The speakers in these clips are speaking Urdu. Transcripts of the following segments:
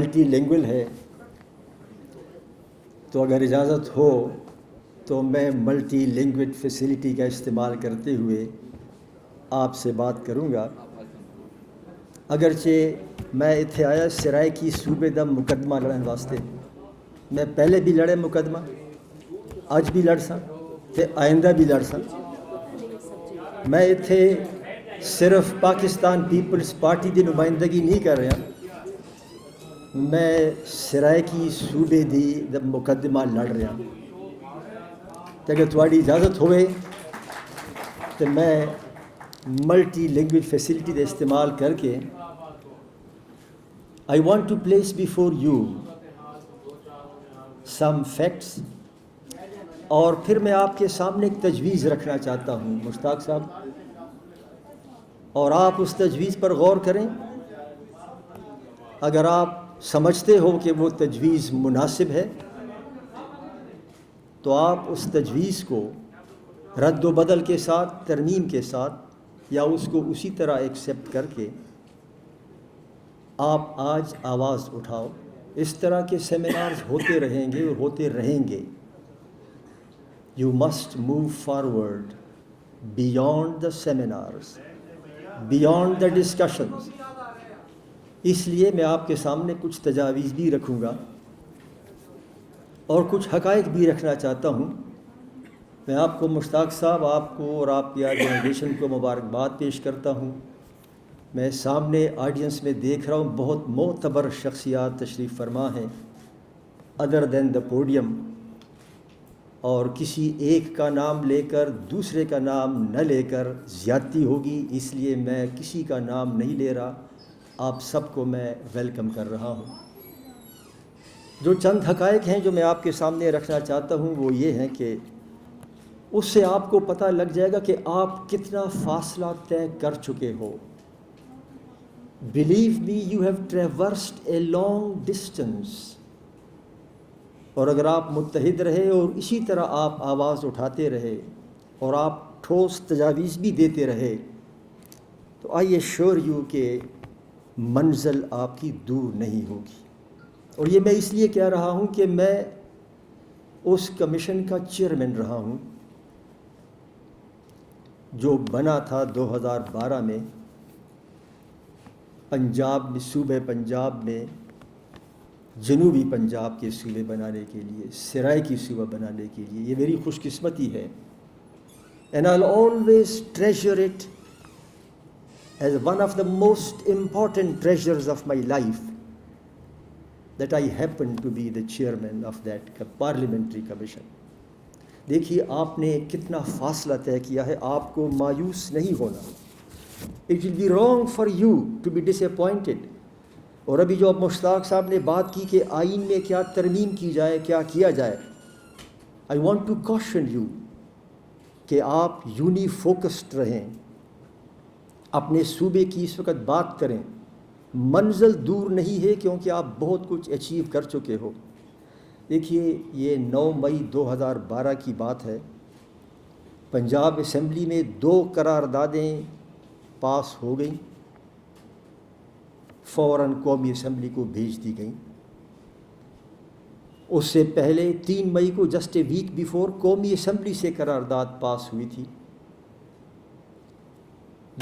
ملٹی لینگویج ہے، تو اگر اجازت ہو تو میں ملٹی لینگویج فیسلٹی کا استعمال کرتے ہوئے آپ سے بات کروں گا۔ اگرچہ میں اتنے آیا سرائیکی صوبے دا مقدمہ لڑن واسطے، میں پہلے بھی لڑے مقدمہ، اج بھی لڑ سا تے آئندہ بھی لڑ سا۔ میں اتنے صرف پاکستان پیپلز پارٹی دی نمائندگی نہیں کر رہا، میں سرائیکی صوبے دی مقدمہ لڑ رہا۔ تو اگر تھوڑی اجازت ہوئے تو میں ملٹی لینگویج فیسلٹی کا استعمال کر کے I want to place before you some facts، اور پھر میں آپ کے سامنے ایک تجویز رکھنا چاہتا ہوں مشتاق صاحب، اور آپ اس تجویز پر غور کریں۔ اگر آپ سمجھتے ہو کہ وہ تجویز مناسب ہے تو آپ اس تجویز کو رد و بدل کے ساتھ، ترمیم کے ساتھ، یا اس کو اسی طرح ایکسیپٹ کر کے آپ آج آواز اٹھاؤ۔ اس طرح کے سیمینارز ہوتے رہیں گے اور ہوتے رہیں گے۔ You must move forward beyond the seminars, beyond the discussions. اس لیے میں آپ کے سامنے کچھ تجاویز بھی رکھوں گا اور کچھ حقائق بھی رکھنا چاہتا ہوں۔ میں آپ کو مشتاق صاحب، آپ کو اور آپ کی آرگنائزیشن کو مبارکباد پیش کرتا ہوں۔ میں سامنے آڈینس میں دیکھ رہا ہوں بہت معتبر شخصیات تشریف فرما ہیں ادر دین دا پوڈیم، اور کسی ایک کا نام لے کر دوسرے کا نام نہ لے کر زیادتی ہوگی، اس لیے میں کسی کا نام نہیں لے رہا۔ آپ سب کو میں ویلکم کر رہا ہوں۔ جو چند حقائق ہیں جو میں آپ کے سامنے رکھنا چاہتا ہوں وہ یہ ہیں کہ اس سے آپ کو پتہ لگ جائے گا کہ آپ کتنا فاصلہ طے کر چکے ہو۔ Believe me, you have traversed a long distance۔ اور اگر آپ متحد رہے اور اسی طرح آپ آواز اٹھاتے رہے اور آپ ٹھوس تجاویز بھی دیتے رہے تو آئی ایشور یو کہ منزل آپ کی دور نہیں ہوگی۔ اور یہ میں اس لیے کہہ رہا ہوں کہ میں اس کمیشن کا چیئرمین رہا ہوں جو بنا تھا 2012 میں پنجاب میں، صوبہ پنجاب میں جنوبی پنجاب کے صوبے بنانے کے لیے، سرائیکی صوبہ بنانے کے لیے۔ یہ میری خوش قسمتی ہے، and I'll always treasure it as one of the most important treasures of my life that I happen to be the chairman of that parliamentary commission۔ دیکھیے آپ نے کتنا فاصلہ طے کیا ہے، آپ کو مایوس نہیں ہونا۔ It will be wrong for you to be disappointed۔ اور ابھی جو اب مشتاق صاحب نے بات کی کہ آئین میں کیا ترمیم کی جائے، کیا کیا جائے، I want to caution you کہ آپ یونی فوکسڈ رہیں، اپنے صوبے کی اس وقت بات کریں۔ منزل دور نہیں ہے کیونکہ آپ بہت کچھ اچیو کر چکے ہو۔ دیکھیے یہ 9 مئی 2012 کی بات ہے، پنجاب اسمبلی میں 2 قراردادیں پاس ہو گئیں، فوراً قومی اسمبلی کو بھیج دی گئیں۔ اس سے پہلے 3 مئی کو جسٹ اے ویک بیفور قومی اسمبلی سے قرارداد پاس ہوئی تھی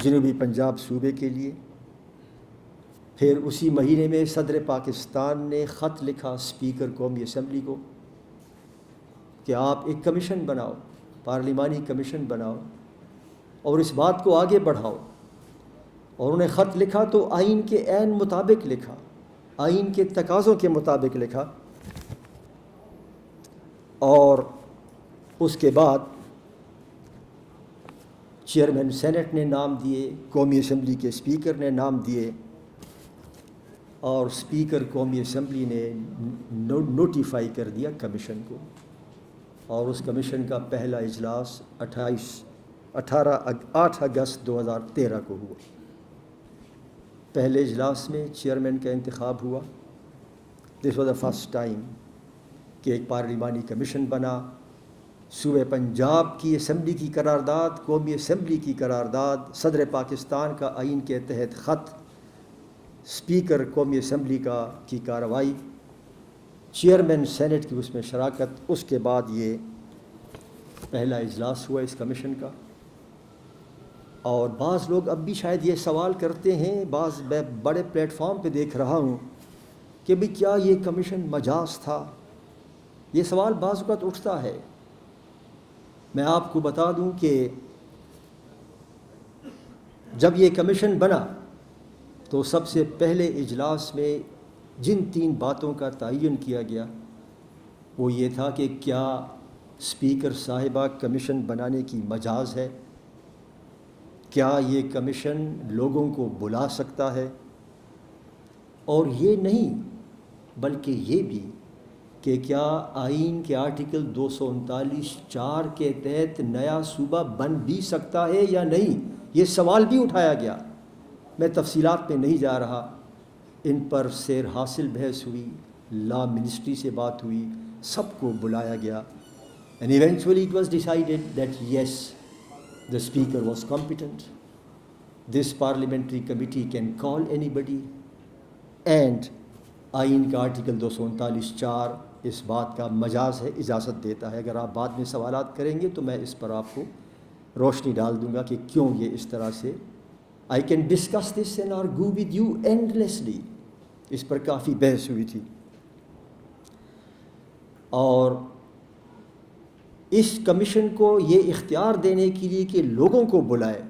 جنوبی پنجاب صوبے کے لیے۔ پھر اسی مہینے میں صدر پاکستان نے خط لکھا اسپیکر قومی اسمبلی کو کہ آپ ایک کمیشن بناؤ، پارلیمانی کمیشن بناؤ اور اس بات کو آگے بڑھاؤ۔ اور انہیں خط لکھا تو آئین کے عین مطابق لکھا، آئین کے تقاضوں کے مطابق لکھا، اور اس کے بعد چیئرمین سینٹ نے نام دیے، قومی اسمبلی کے اسپیکر نے نام دیے، اور اسپیکر قومی اسمبلی نے نوٹیفائی کر دیا کمیشن کو، اور اس کمیشن کا پہلا اجلاس 8 اگست 2013 کو ہوا۔ پہلے اجلاس میں چیئرمین کا انتخاب ہوا۔ This was the first time کہ ایک پارلیمانی کمیشن بنا۔ صوبہ پنجاب کی اسمبلی کی قرارداد، قومی اسمبلی کی قرارداد، صدر پاکستان کا آئین کے تحت خط، اسپیکر قومی اسمبلی کی کارروائی، چیئرمین سینٹ کی اس میں شراکت، اس کے بعد یہ پہلا اجلاس ہوا اس کمیشن کا۔ اور بعض لوگ اب بھی شاید یہ سوال کرتے ہیں، بعض میں بڑے پلیٹ فارم پہ دیکھ رہا ہوں کہ بھی کیا یہ کمیشن مجاز تھا؟ یہ سوال بعض اوقات اٹھتا ہے۔ میں آپ کو بتا دوں کہ جب یہ کمیشن بنا تو سب سے پہلے اجلاس میں جن 3 باتوں کا تعین کیا گیا وہ یہ تھا کہ کیا اسپیکر صاحبہ کمیشن بنانے کی مجاز ہے، کیا یہ کمیشن لوگوں کو بلا سکتا ہے، اور یہ نہیں بلکہ یہ بھی کہ کیا آئین کے آرٹیکل 239(4) کے تحت نیا صوبہ بن بھی سکتا ہے یا نہیں، یہ سوال بھی اٹھایا گیا۔ میں تفصیلات میں نہیں جا رہا، ان پر سیر حاصل بحث ہوئی، لا منسٹری سے بات ہوئی، سب کو بلایا گیا، and eventually it was decided that yes, the speaker was competent, this parliamentary committee can call anybody, and آئین کا آرٹیکل 239(4) اس بات کا مجاز ہے، اجازت دیتا ہے۔ اگر آپ بعد میں سوالات کریں گے تو میں اس پر آپ کو روشنی ڈال دوں گا کہ کیوں یہ اس طرح سے۔ I can discuss this and argue with you endlessly، اس پر کافی بحث ہوئی تھی۔ اور اس کمیشن کو یہ اختیار دینے کے لیے کہ لوگوں کو بلائے،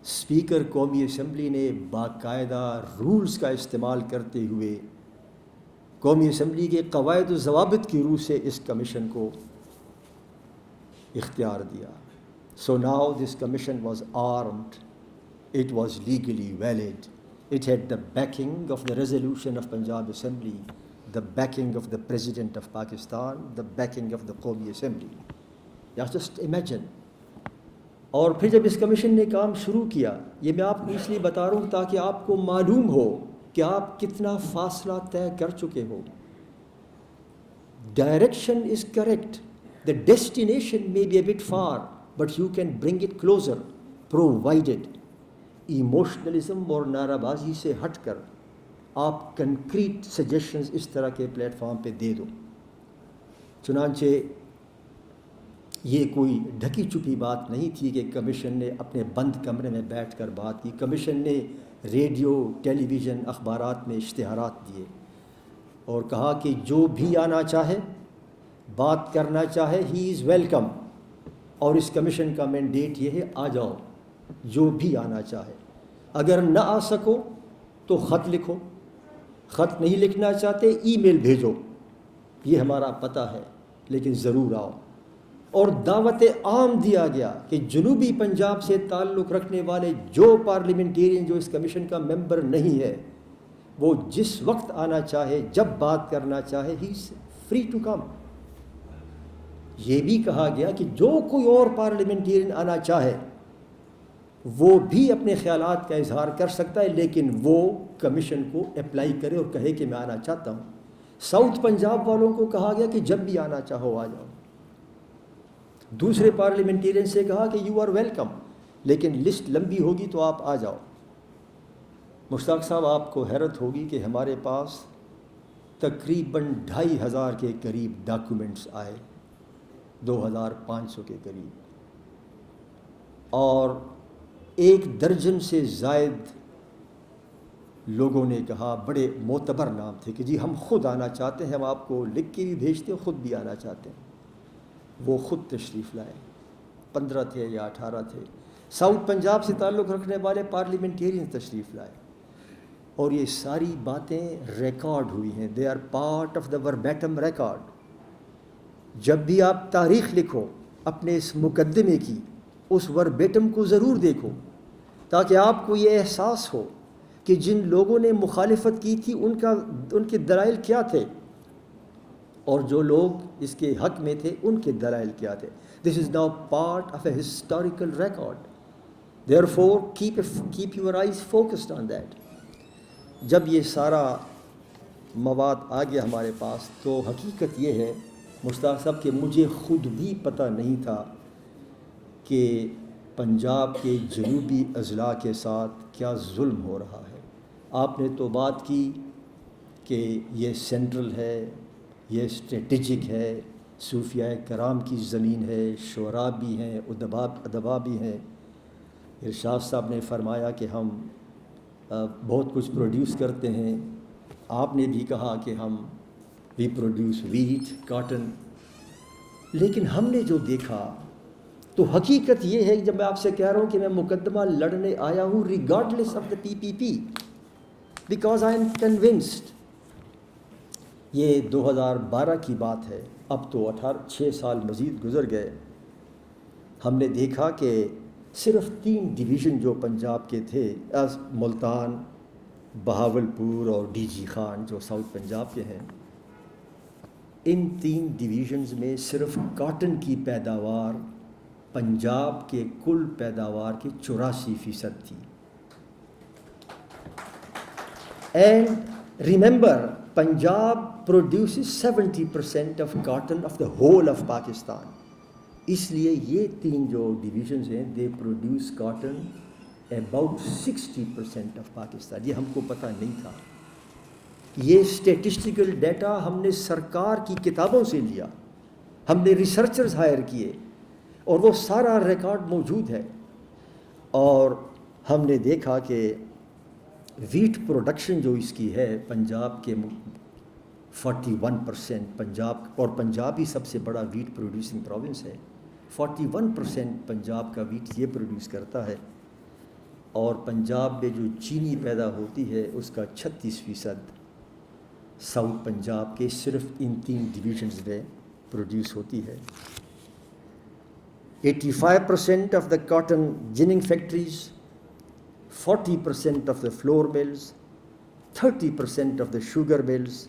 اسپیکر قومی اسمبلی نے باقاعدہ رولز کا استعمال کرتے ہوئے قومی اسمبلی کے قواعد و ضوابط کی روح سے اس کمیشن کو اختیار دیا۔ So now this commission was armed, it was legally valid, it had the backing of the resolution of Punjab Assembly, the backing of the President of Pakistan, the backing of the Qawmi Assembly. Just imagine. اور پھر جب اس کمیشن نے کام شروع کیا، یہ میں آپ کو اس لیے بتا رہا ہوں تاکہ آپ کو معلوم ہو کہ آپ کتنا فاصلہ طے کر چکے ہو۔ Direction is correct, the destination may be a bit far but you can bring it closer provided ایموشنلزم اور نعرہ بازی سے ہٹ کر آپ کنکریٹ سجیشنز اس طرح کے پلیٹ فارم پہ دے دو۔ چنانچہ یہ کوئی ڈھکی چھپی بات نہیں تھی کہ کمیشن نے اپنے بند کمرے میں بیٹھ کر بات کی۔ کمیشن نے ریڈیو، ٹیلی ویژن، اخبارات میں اشتہارات دیے اور کہا کہ جو بھی آنا چاہے، بات کرنا چاہے، ہی از ویلکم، اور اس کمیشن کا مینڈیٹ یہ ہے آ جاؤ، جو بھی آنا چاہے۔ اگر نہ آ سکو تو خط لکھو، خط نہیں لکھنا چاہتے ای میل بھیجو، یہ ہمارا پتہ ہے، لیکن ضرور آؤ۔ اور دعوت عام دیا گیا کہ جنوبی پنجاب سے تعلق رکھنے والے جو پارلیمنٹیرین جو اس کمیشن کا ممبر نہیں ہے، وہ جس وقت آنا چاہے، جب بات کرنا چاہے، ہی از فری ٹو کم۔ یہ بھی کہا گیا کہ جو کوئی اور پارلیمنٹیرین آنا چاہے وہ بھی اپنے خیالات کا اظہار کر سکتا ہے، لیکن وہ کمیشن کو اپلائی کرے اور کہے کہ میں آنا چاہتا ہوں۔ ساؤتھ پنجاب والوں کو کہا گیا کہ جب بھی آنا چاہو آ جاؤ۔ دوسرے پارلیمنٹیرین سے کہا کہ یو آر ویلکم، لیکن لسٹ لمبی ہوگی تو آپ آ جاؤ۔ مشتاق صاحب، آپ کو حیرت ہوگی کہ ہمارے پاس تقریباً 2500 کے قریب ڈاکومنٹس آئے، 2500 کے قریب، اور 1 درجن سے زائد لوگوں نے کہا، بڑے معتبر نام تھے، کہ جی ہم خود آنا چاہتے ہیں، ہم آپ کو لکھ کے بھی بھیجتے ہیں، خود بھی آنا چاہتے ہیں۔ وہ خود تشریف لائے، 15 تھے یا 18 تھے۔ ساؤتھ پنجاب سے تعلق رکھنے والے پارلیمنٹیرین تشریف لائے، اور یہ ساری باتیں ریکارڈ ہوئی ہیں، they are part of the verbatim record. جب بھی آپ تاریخ لکھو اپنے اس مقدمے کی، اس وربیٹم کو ضرور دیکھو، تاکہ آپ کو یہ احساس ہو کہ جن لوگوں نے مخالفت کی تھی ان کے دلائل کیا تھے، اور جو لوگ اس کے حق میں تھے ان کے دلائل کیا تھے۔ This is now part of a historical record. Therefore, keep your eyes focused on that. جب یہ سارا مواد آ گیا ہمارے پاس تو حقیقت یہ ہے مشتاق صاحب کہ مجھے خود بھی پتہ نہیں تھا کہ پنجاب کے جنوبی اضلاع کے ساتھ کیا ظلم ہو رہا ہے۔ آپ نے تو بات کی کہ یہ سینٹرل ہے، یہ اسٹریٹجک ہے، صوفیاء کرام کی زمین ہے، شعراء بھی ہیں، ادبا بھی ہیں۔ ارشاد صاحب نے فرمایا کہ ہم بہت کچھ پروڈیوس کرتے ہیں۔ آپ نے بھی کہا کہ وی پروڈیوس ویٹ، کاٹن، لیکن ہم نے جو دیکھا تو حقیقت یہ ہے کہ جب میں آپ سے کہہ رہا ہوں کہ میں مقدمہ لڑنے آیا ہوں regardless of the PPP، because I am convinced. یہ 2012 کی بات ہے، اب تو 6 سال مزید گزر گئے۔ ہم نے دیکھا کہ صرف 3 ڈویژن جو پنجاب کے تھے، ملتان، بہاولپور اور DG خان جو ساؤتھ پنجاب کے ہیں، ان 3 ڈویژنز میں صرف کاٹن کی پیداوار پنجاب کے کل پیداوار کی 84% تھی۔ And remember Punjab produces 70% of cotton of the whole of Pakistan. اس لیے یہ 3 جو ڈویژنز ہیں they produce cotton about 60% of Pakistan. یہ ہم کو پتہ نہیں تھا۔ یہ اسٹیٹسٹیکل ڈیٹا ہم نے سرکار کی کتابوں سے لیا، ہم نے ریسرچرز ہائر کیے اور وہ سارا ریکارڈ موجود ہے۔ اور ہم نے دیکھا کہ ویٹ پروڈکشن جو اس کی ہے پنجاب کے 41%، پنجاب ہی سب سے بڑا ویٹ پروڈیوسنگ پروونس ہے۔ 41% پنجاب کا ویٹ یہ پروڈیوس کرتا ہے، اور پنجاب میں جو چینی پیدا ہوتی ہے اس کا 36% ساؤتھ پنجاب کے صرف ان 3 ڈویژنز میں پروڈیوس ہوتی ہے۔ 85% of the cotton ginning factories, 40% of the flour mills, 30% of the sugar mills,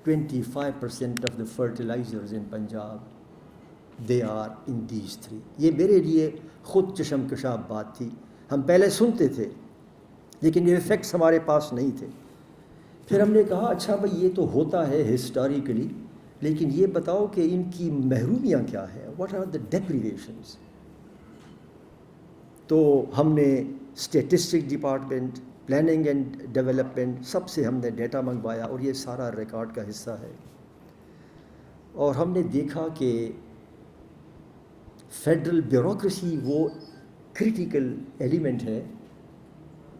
25% of the fertilizers in Punjab, they are in these 3۔ یہ میرے لیے خود چشم کشا بات تھی، ہم پہلے سنتے تھے لیکن یہ فیکٹس ہمارے پاس نہیں تھے۔ پھر ہم نے کہا اچھا بھائی یہ تو ہوتا ہے ہسٹوریکلی، لیکن یہ بتاؤ کہ ان کی محرومیاں کیا ہیں، واٹ آر دا ڈیپریویشنز۔ تو ہم نے statistic department, planning and development, سب سے ہم نے ڈیٹا منگوایا اور یہ سارا ریکارڈ کا حصہ ہے۔ اور ہم نے دیکھا کہ فیڈرل بیوروکریسی وہ کریٹیکل ایلیمنٹ ہے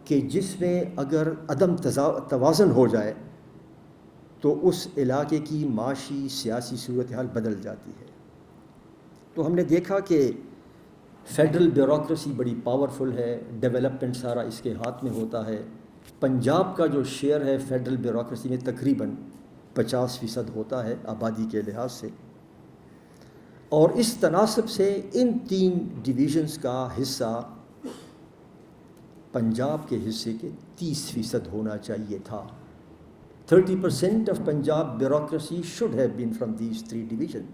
کہ جس میں اگر عدم توازن ہو جائے تو اس علاقے کی معاشی سیاسی صورتحال بدل جاتی ہے۔ تو ہم نے دیکھا کہ فیڈرل بیوروکریسی بڑی پاورفل ہے، ڈیولپمنٹ سارا اس کے ہاتھ میں ہوتا ہے۔ پنجاب کا جو شیئر ہے فیڈرل بیوروکریسی میں تقریباً 50% ہوتا ہے آبادی کے لحاظ سے، اور اس تناسب سے ان 3 ڈویژنز کا حصہ پنجاب کے حصے کے 30% ہونا چاہیے تھا۔ 30% of Punjab bureaucracy should have been from these 3 division.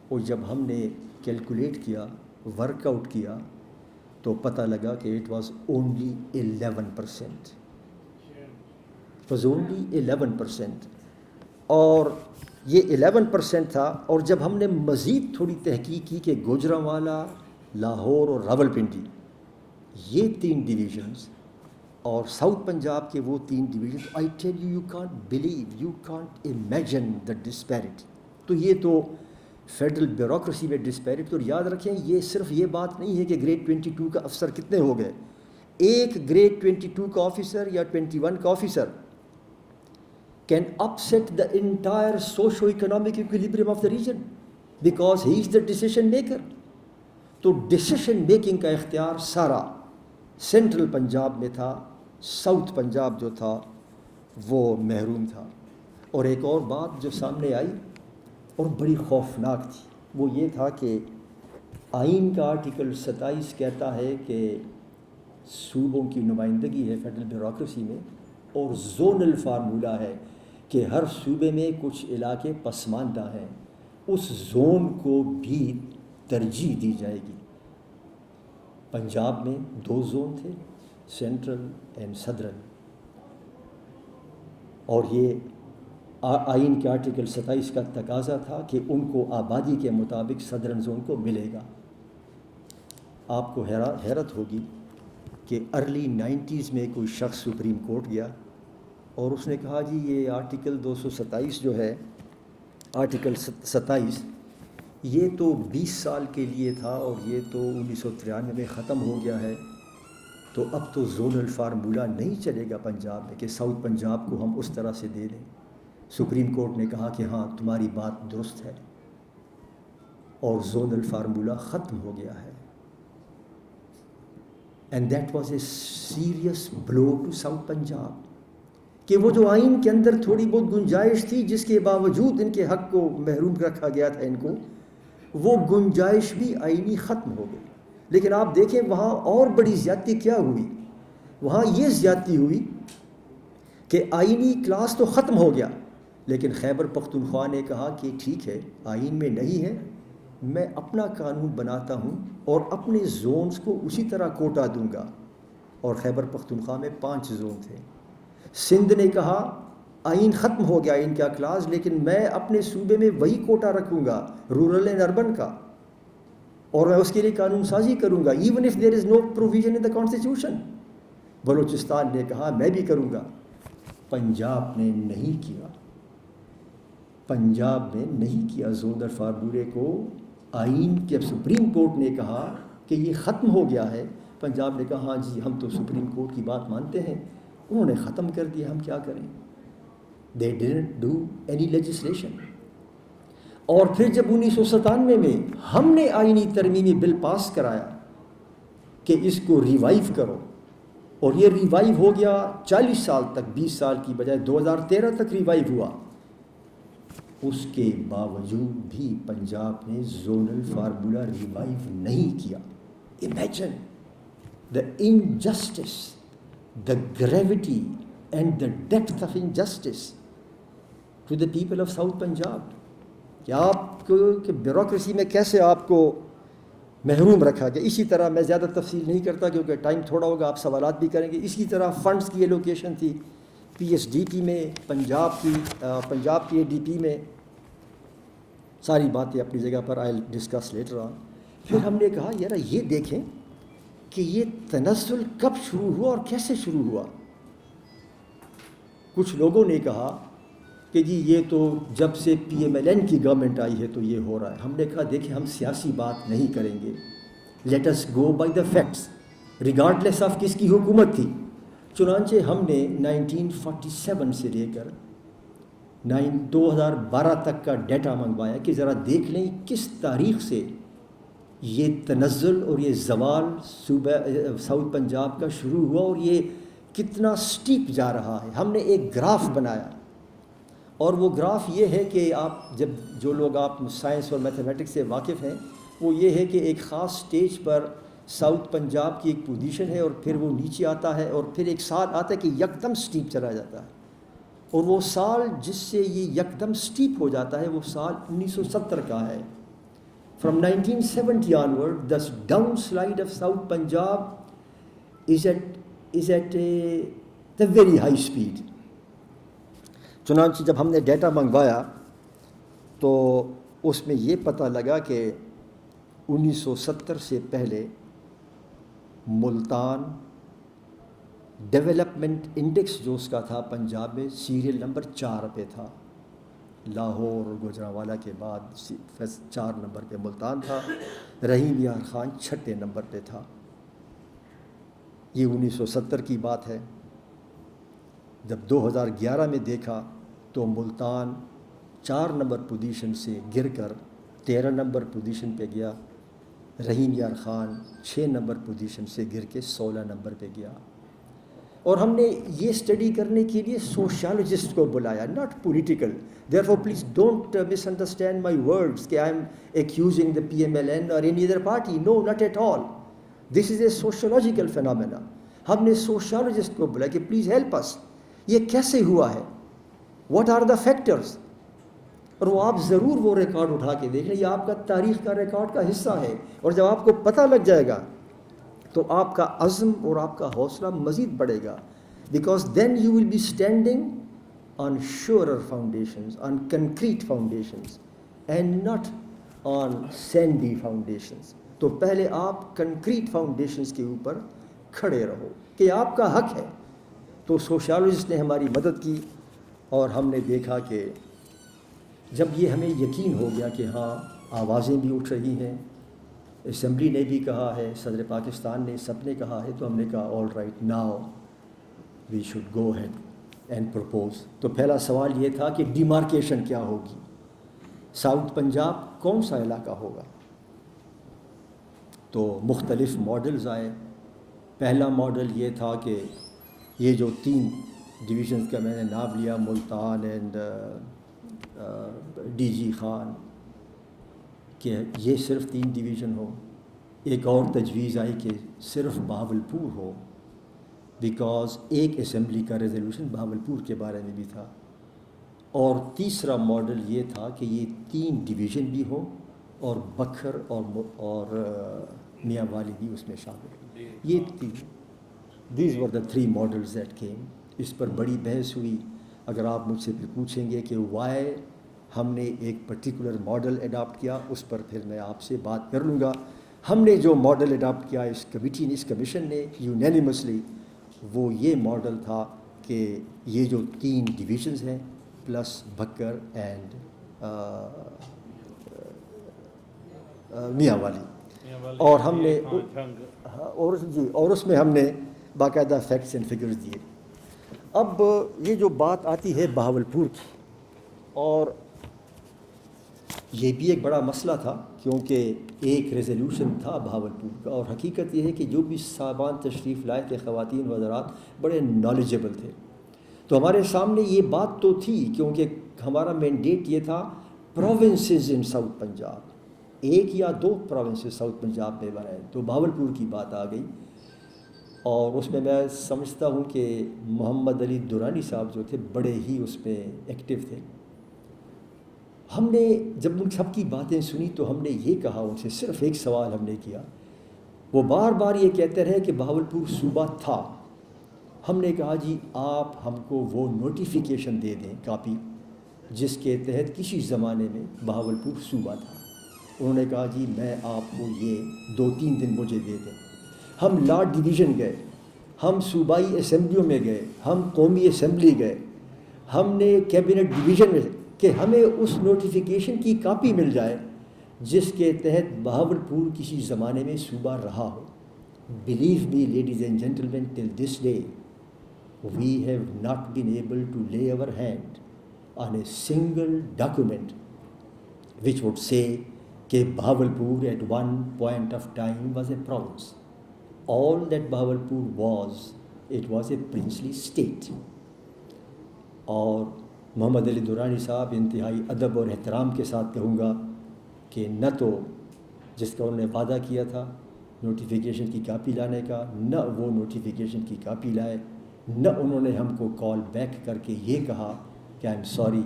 اور جب ہم نے کیلکولیٹ کیا، ورک آؤٹ کیا، تو پتہ لگا کہ it was only 11%۔ It was only 11%، اور یہ 11% تھا۔ اور جب ہم نے مزید تھوڑی تحقیق کی کہ گوجرانوالا، لاہور اور راولپنڈی، یہ 3 ڈویژنز اور ساؤتھ پنجاب کے وہ 3 divisions, I tell you can't believe, you can't imagine the disparity. تو یہ تو فیڈرل بیوروکریسی میں ڈسپیرٹی۔ اور یاد رکھیں یہ صرف یہ بات نہیں ہے کہ گریڈ 22 کا افسر کتنے ہو گئے۔ ایک گریڈ 22 کا آفیسر یا 21 کا officer can upset the entire socio-economic equilibrium of the region because he is the decision maker۔ تو ڈیسیشن میکنگ کا اختیار سارا سینٹرل پنجاب میں تھا، ساؤتھ پنجاب جو تھا وہ محروم تھا۔ اور ایک اور بات جو سامنے آئی اور بڑی خوفناک تھی، وہ یہ تھا کہ آئین کا آرٹیکل 27 کہتا ہے کہ صوبوں کی نمائندگی ہے فیڈرل بیوروکریسی میں، اور زونل فارمولہ ہے کہ ہر صوبے میں کچھ علاقے پسماندہ ہیں، اس زون کو بھی ترجیح دی جائے گی۔ پنجاب میں 2 زون تھے، سینٹرل اینڈ سدرن، اور یہ آئین کے آرٹیکل 27 کا تقاضا تھا کہ ان کو آبادی کے مطابق سدرن زون کو ملے گا۔ آپ کو حیرت ہوگی کہ ارلی 90s میں کوئی شخص سپریم کورٹ گیا اور اس نے کہا جی یہ آرٹیکل 227 جو ہے، آرٹیکل 27 یہ تو 20 سال کے لیے تھا اور یہ تو 1993 میں ختم ہو گیا ہے، تو اب تو زونل فارمولہ نہیں چلے گا پنجاب میں کہ ساؤتھ پنجاب کو ہم اس طرح سے دے دیں۔ سپریم کورٹ نے کہا کہ ہاں تمہاری بات درست ہے اور زونل فارمولہ ختم ہو گیا ہے۔ And that was a serious blow to south Punjab, کہ وہ جو آئین کے اندر تھوڑی بہت گنجائش تھی جس کے باوجود ان کے حق کو محروم رکھا گیا تھا ان کو، وہ گنجائش بھی آئینی ختم ہو گئی۔ لیکن آپ دیکھیں وہاں اور بڑی زیادتی کیا ہوئی، وہاں یہ زیادتی ہوئی کہ آئینی کلاس تو ختم ہو گیا، لیکن خیبر پختونخوا نے کہا کہ ٹھیک ہے آئین میں نہیں ہے، میں اپنا قانون بناتا ہوں اور اپنے زونز کو اسی طرح کوٹا دوں گا، اور خیبر پختونخوا میں 5 زون تھے۔ سندھ نے کہا آئین ختم ہو گیا آئین کا کلاس، لیکن میں اپنے صوبے میں وہی کوٹا رکھوں گا رورل اینڈ اربن کا، اور میں اس کے لیے قانون سازی کروں گا even if there is no provision in the constitution. Balochistan نے کہا میں بھی کروں گا، پنجاب نے نہیں کیا، پنجاب نے نہیں کیا زونل فارمولے کو۔ آئین کے سپریم کورٹ نے کہا کہ یہ ختم ہو گیا ہے، پنجاب نے کہا ہاں جی ہم تو سپریم کورٹ کی بات مانتے ہیں، انہوں نے ختم کر دیا، ہم کیا کریں۔ They didn't do any legislation۔ اور پھر جب 1997 میں ہم نے آئینی ترمیمی بل پاس کرایا کہ اس کو ریوائیو کرو، اور یہ ریوائیو ہو گیا 40 سال تک، 20 سال کی بجائے 2013 تک ریوائیو ہوا، اس کے باوجود بھی پنجاب نے زونل فارمولہ ریوائیو نہیں کیا۔ Imagine the injustice, the gravity and the depth of injustice to the people of South Punjab، کہ آپ کو کہ بیوروکریسی میں کیسے آپ کو محروم رکھا گیا۔ اسی طرح میں زیادہ تفصیل نہیں کرتا کیونکہ ٹائم تھوڑا ہوگا، آپ سوالات بھی کریں گے۔ اسی طرح فنڈز کی ایلوکیشن تھی پی ایس ڈی پی میں، پنجاب کی اے ڈی پی میں، ساری باتیں اپنی جگہ پر آئی ڈسکس لیٹر آن۔ پھر ہم نے کہا یار یہ دیکھیں کہ یہ تنزل کب شروع ہوا اور کیسے شروع ہوا۔ کچھ لوگوں نے کہا کہ جی یہ تو جب سے پی ایم ایل این کی گورنمنٹ آئی ہے تو یہ ہو رہا ہے۔ ہم نے کہا دیکھیں ہم سیاسی بات نہیں کریں گے، let us go by the facts, regardless of کس کی حکومت تھی۔ چنانچہ ہم نے 1947 سے لے کر 2012 تک کا ڈیٹا منگوایا کہ ذرا دیکھ لیں کس تاریخ سے یہ تنزل اور یہ زوال صوبہ ساؤتھ پنجاب کا شروع ہوا اور یہ کتنا سٹیپ جا رہا ہے۔ ہم نے ایک گراف بنایا، اور وہ گراف یہ ہے کہ آپ جب جو لوگ آپ سائنس اور میتھمیٹکس سے واقف ہیں، وہ یہ ہے کہ ایک خاص سٹیج پر ساؤتھ پنجاب کی ایک پوزیشن ہے اور پھر وہ نیچے آتا ہے، اور پھر ایک سال آتا ہے کہ یکدم سٹیپ چلا جاتا ہے، اور وہ سال جس سے یہ یکدم سٹیپ ہو جاتا ہے وہ سال 1970 کا ہے۔ From 1970 onward, the downslide of South Punjab is at the very high speed۔ چنانچہ جب ہم نے ڈیٹا منگوایا تو اس میں یہ پتہ لگا کہ 1970 سے پہلے ملتان ڈیولپمنٹ انڈیکس جو اس کا تھا پنجاب میں سیریل نمبر 4 پہ تھا، لاہور اور گوجرانوالا کے بعد 4 نمبر پہ ملتان تھا، رحیم یار خان 6 نمبر پہ تھا۔ یہ 1970 کی بات ہے۔ جب 2011 میں دیکھا تو ملتان 4 نمبر پوزیشن سے گر کر 13 نمبر پوزیشن پہ گیا، رحیم یار خان 6 نمبر پوزیشن سے گر کے 16 نمبر پہ گیا۔ اور ہم نے یہ اسٹڈی کرنے کے لیے سوشیالوجسٹ کو بلایا، not political, therefore please don't misunderstand my words کہ I am accusing the PMLN or any other party, no, not at all, this is a sociological phenomena۔ ہم نے سوشیالوجسٹ کو بلایا کہ پلیز ہیلپ us، یہ کیسے ہوا ہے، what are the factors۔ اور وہ آپ ضرور وہ ریکارڈ اٹھا کے دیکھ لیں، یہ آپ کا تاریخ کا ریکارڈ کا حصہ ہے، اور جب آپ کو پتہ لگ جائے گا تو آپ کا عزم اور آپ کا حوصلہ مزید بڑھے گا، because then you will be standing on surer foundations, on concrete foundations and not on sandy foundations. تو پہلے آپ کنکریٹ فاؤنڈیشنز کے اوپر کھڑے رہو کہ آپ کا حق ہے. تو سوشالوجسٹ نے ہماری مدد کی اور ہم نے دیکھا کہ جب یہ ہمیں یقین ہو گیا کہ ہاں آوازیں بھی اٹھ رہی ہیں، اسمبلی نے بھی کہا ہے، صدر پاکستان نے، سب نے کہا ہے، تو ہم نے کہا all right now we should go ahead and propose. تو پہلا سوال یہ تھا کہ ڈیمارکیشن کیا ہوگی، ساؤتھ پنجاب کون سا علاقہ ہوگا. تو مختلف ماڈلز آئے. پہلا ماڈل یہ تھا کہ یہ جو 3 ڈویژنز کا میں نے نام لیا، Multan and D G Khan, کہ یہ صرف 3 ڈویژن ہو. ایک اور تجویز آئی کہ صرف بہاولپور ہو، بیکاز ایک اسمبلی کا ریزولوشن بہاولپور کے بارے میں بھی تھا. اور تیسرا ماڈل یہ تھا کہ یہ 3 ڈویژن بھی ہوں اور بکھر اور میاں والی بھی اس میں شامل ہوں. یہ these were the 3 models that came. اس پر بڑی بحث ہوئی. اگر آپ مجھ سے پھر پوچھیں گے کہ وائی ہم نے ایک پرٹیکولر ماڈل اڈاپٹ کیا، اس پر پھر میں آپ سے بات کر لوں گا. ہم نے جو ماڈل اڈاپٹ کیا اس کمیٹی نے، اس کمیشن نے یونینیمسلی، وہ یہ ماڈل تھا کہ یہ جو 3 ڈویژنز ہیں پلس بکر اینڈ میاں والی، اور ہم نے اور اس میں ہم نے باقاعدہ فیکٹس اینڈ فگرز دیے. اب یہ جو بات آتی ہے بہاولپور کی، اور یہ بھی ایک بڑا مسئلہ تھا کیونکہ ایک ریزولوشن تھا بہاولپور کا، اور حقیقت یہ ہے کہ جو بھی صاحبان تشریف لائے تھے، خواتین و حضرات، بڑے نالجبل تھے. تو ہمارے سامنے یہ بات تو تھی، کیونکہ ہمارا مینڈیٹ یہ تھا پروونسز ان ساؤتھ پنجاب، 1 یا 2 پروونسز ساؤتھ پنجاب میں بنائے. تو بہاولپور کی بات آ گئی، اور اس میں سمجھتا ہوں کہ محمد علی درانی صاحب جو تھے بڑے ہی اس میں ایکٹیو تھے. ہم نے جب ان سب کی باتیں سنی تو ہم نے یہ کہا ان سے، صرف ایک سوال ہم نے کیا. وہ بار بار یہ کہتے رہے کہ بہاولپور صوبہ تھا. ہم نے کہا جی آپ ہم کو وہ نوٹیفیکیشن دے دیں، کاپی، جس کے تحت کسی زمانے میں بہاولپور صوبہ تھا. انہوں نے کہا جی میں آپ کو یہ 2-3 دن مجھے دے دیں. ہم لا ڈویژن گئے، ہم صوبائی اسمبلیوں میں گئے، ہم قومی اسمبلی گئے، ہم نے کیبنٹ ڈویژن میں، کہ ہمیں اس نوٹیفیکیشن کی کاپی مل جائے جس کے تحت بہاولپور کسی زمانے میں صوبہ رہا ہو. Believe me ladies and gentlemen, till this day we have not been able to lay our hand on a single document which would say کہ Bahawalpur at one point of time was a province. All that Bahawalpur was, it was a princely state. اور محمد علی درانی صاحب انتہائی ادب اور احترام کے ساتھ کہوں گا کہ نہ تو جس کا انہوں نے وعدہ کیا تھا نوٹیفیکیشن کی کاپی لانے کا، نہ وہ نوٹیفیکیشن کی کاپی لائے، نہ انہوں نے ہم کو کال بیک کر کے یہ کہا کہ آئی ایم سوری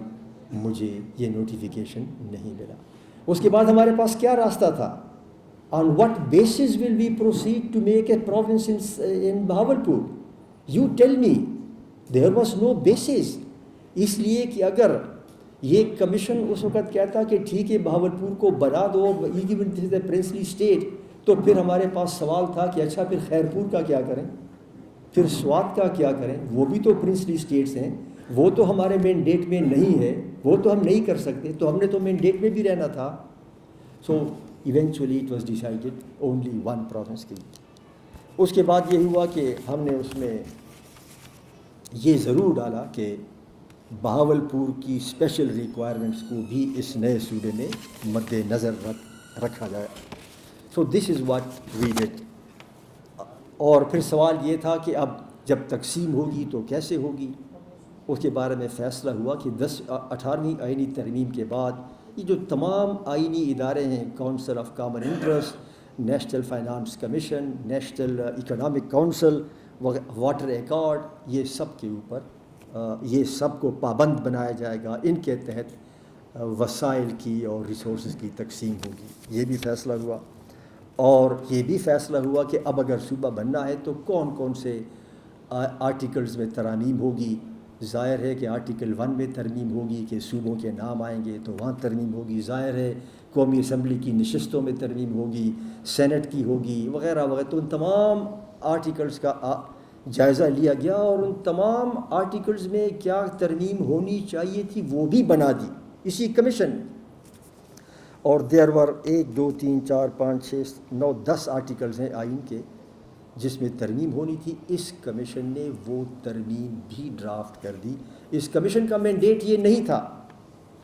مجھے یہ نوٹیفیکیشن نہیں ملا. اس کے بعد ہمارے پاس کیا راستہ تھا؟ On what basis will we proceed to make a province in Bahawalpur? You tell me. There was no basis. اس لیے کہ اگر یہ کمیشن اس وقت کہتا کہ ٹھیک ہے بہاولپور کو بنا دو، given this is a princely state، تو پھر ہمارے پاس سوال تھا کہ اچھا پھر خیرپور کا کیا کریں، پھر سوات کا کیا کریں، وہ بھی تو پرنسلی اسٹیٹس ہیں، وہ تو ہمارے مینڈیٹ میں نہیں ہے، وہ تو ہم نہیں کر سکتے. تو ہم نے تو مینڈیٹ میں بھی رہنا تھا. So eventually it was decided only 1 province کے لیے. اس کے بعد یہ ہوا کہ ہم نے اس میں یہ ضرور ڈالا کہ بہاولپور کی اسپیشل ریکوائرمنٹس کو بھی اس نئے صوبے میں مد نظر رکھا جائے. سو دس از واٹ وی ڈڈ. اور پھر سوال یہ تھا کہ اب جب تقسیم ہوگی تو کیسے ہوگی. اس کے بارے میں فیصلہ ہوا کہ 18ویں آئینی ترمیم کے بعد یہ جو تمام آئینی ادارے ہیں، council of common interest, national finance commission, national economic council, water accord, یہ سب کے اوپر یہ سب کو پابند بنایا جائے گا. ان کے تحت وسائل کی اور ریسورسز کی تقسیم ہوگی. یہ بھی فیصلہ ہوا. اور یہ بھی فیصلہ ہوا کہ اب اگر صوبہ بننا ہے تو کون کون سے آرٹیکلز میں ترامیم ہوگی. ظاہر ہے کہ آرٹیکل 1 میں ترمیم ہوگی کہ صوبوں کے نام آئیں گے تو وہاں ترمیم ہوگی. ظاہر ہے قومی اسمبلی کی نشستوں میں ترمیم ہوگی، سینٹ کی ہوگی، وغیرہ وغیرہ. تو ان تمام آرٹیکلز کا جائزہ لیا گیا اور ان تمام آرٹیکلز میں کیا ترمیم ہونی چاہیے تھی وہ بھی بنا دی اسی کمیشن نے. اور دیر ور 1 2 3 4 5 6 9 10 آرٹیکلز ہیں آئین کے جس میں ترمیم ہونی تھی. اس کمیشن نے وہ ترمیم بھی ڈرافٹ کر دی. اس کمیشن کا مینڈیٹ یہ نہیں تھا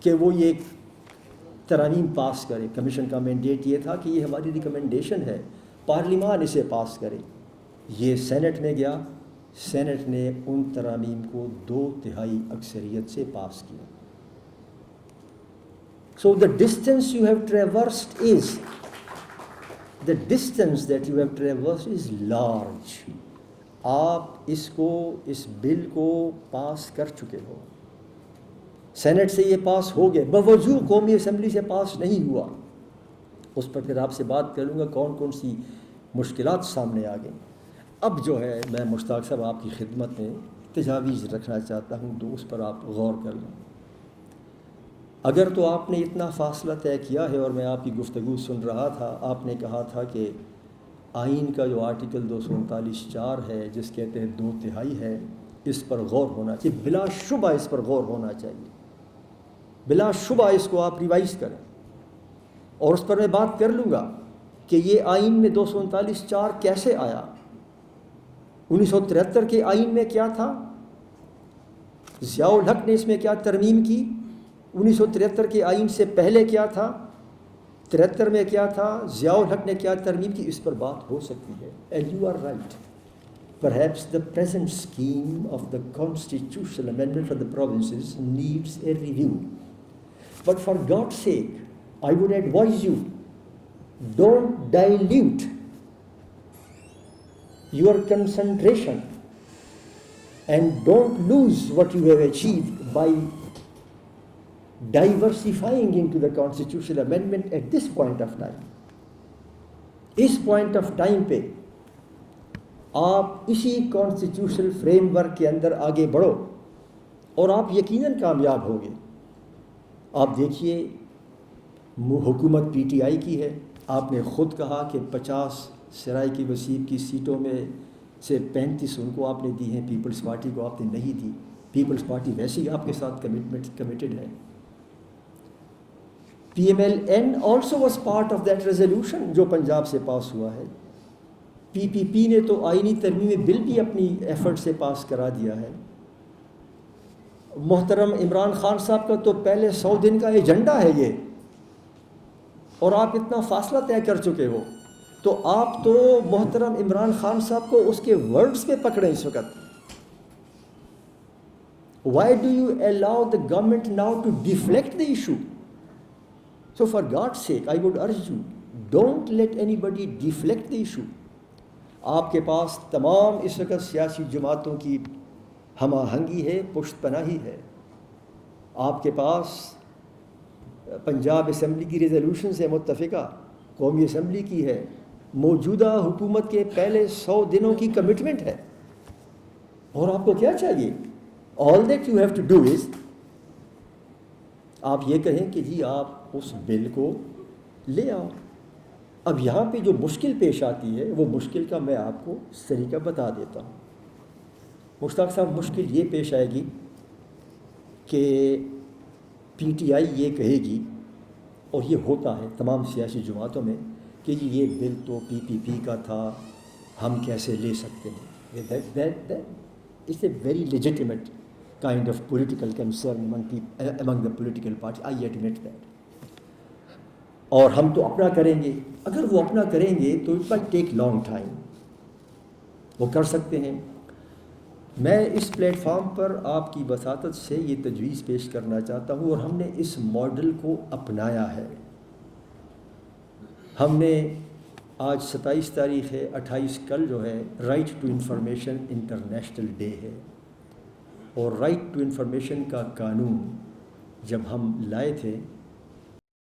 کہ وہ یہ ترامیم پاس کرے. کمیشن کا مینڈیٹ یہ تھا کہ یہ ہماری ریکمنڈیشن ہے, پارلیمان اسے پاس کرے. یہ سینٹ میں گیا, سینٹ نے ان ترامیم کو 2/3 اکثریت سے پاس کیا. So the distance you have traversed is large. آپ اس بل کو پاس کر چکے ہو, سینٹ سے یہ پاس ہو گئے, باوجود قومی اسمبلی سے پاس نہیں ہوا. اس پر پھر آپ سے بات کروں گا کون کون سی مشکلات سامنے آ گئیں. اب جو ہے میں مشتاق صاحب آپ کی خدمت میں تجاویز رکھنا چاہتا ہوں, تو اس پر آپ غور کر لیں. اگر تو آپ نے اتنا فاصلہ طے کیا ہے, اور میں آپ کی گفتگو سن رہا تھا, آپ نے کہا تھا کہ آئین کا جو آرٹیکل 239(4) ہے جس کے تحت 2/3 ہے, اس پر غور ہونا چاہیے. بلا شبہ اس پر غور ہونا چاہیے, بلا شبہ اس کو آپ ریوائز کریں. اور اس پر میں بات کر لوں گا کہ یہ آئین میں 239(4) کیسے آیا. 1973 کے آئین میں کیا تھا, ضیاء الحق نے اس میں کیا ترمیم کی, 1973 کے آئین سے پہلے کیا تھا, 73 میں کیا تھا, ضیاء الحق نے کیا ترمیم کی, اس پر بات ہو سکتی ہے. And you are right, perhaps the present scheme of the constitutional amendment for the provinces needs a review. But for God's sake, I would advise you, don't dilute your concentration and don't lose what you have achieved by diversifying into the constitutional amendment at this point of time. اس پوائنٹ آف ٹائم پہ آپ اسی کانسٹیٹیوشنل فریم ورک کے اندر آگے بڑھو اور آپ یقیناً کامیاب ہوگے. آپ دیکھیے حکومت پی ٹی آئی کی ہے, آپ نے خود کہا کہ 50 سرائیکی وسیب کی سیٹوں میں سے 35 ان کو آپ نے دی ہیں, پیپلز پارٹی کو آپ نے نہیں دی. پیپلز پارٹی ویسے ہی آپ کے ساتھ کمیٹڈ ہے. P M L N also was part of that resolution جو پنجاب سے پاس ہوا ہے. پی پی پی نے تو آئینی ترمیم بل بھی اپنی ایفرٹ سے پاس کرا دیا ہے. محترم عمران خان صاحب کا تو پہلے 100 دن کا ایجنڈا ہے یہ, اور آپ اتنا فاصلہ طے کر چکے ہو, تو آپ تو محترم عمران خان صاحب کو اس کے ورڈز پہ پکڑیں اس وقت. Why do you allow the government now to deflect the issue? So for God's sake, I would urge you, don't let anybody deflect the issue. آپ کے پاس تمام اس وقت سیاسی جماعتوں کی ہم آہنگی ہے, پشت پناہی ہے. آپ کے پاس پنجاب اسمبلی کی ریزولوشن سے متفقہ قومی اسمبلی کی ہے, موجودہ حکومت کے پہلے 100 دنوں کی کمٹمنٹ ہے, اور آپ کو کیا چاہیے؟ All that you have to do is آپ یہ کہیں کہ جی آپ اس بل کو لے آؤ. اب یہاں پہ جو مشکل پیش آتی ہے وہ مشکل کا میں آپ کو طریقہ بتا دیتا ہوں. مشتاق صاحب, مشکل یہ پیش آئے گی کہ پی ٹی آئی یہ کہے گی, اور یہ ہوتا ہے تمام سیاسی جماعتوں میں, کہ جی یہ بل تو پی پی پی کا تھا, ہم کیسے لے سکتے ہیں. It's a very legitimate kind of political concern among the political parties. I admit that. اور ہم تو اپنا کریں گے. اگر وہ اپنا کریں گے تو it might take long time. وہ کر سکتے ہیں. میں اس پلیٹ فارم پر آپ کی وساطت سے یہ تجویز پیش کرنا چاہتا ہوں, اور ہم نے اس ماڈل کو اپنایا ہے. ہم نے آج 27 تاریخ ہے, 28 کل جو ہے right to information international day ہے, اور رائٹ ٹو انفارمیشن کا قانون جب ہم لائے تھے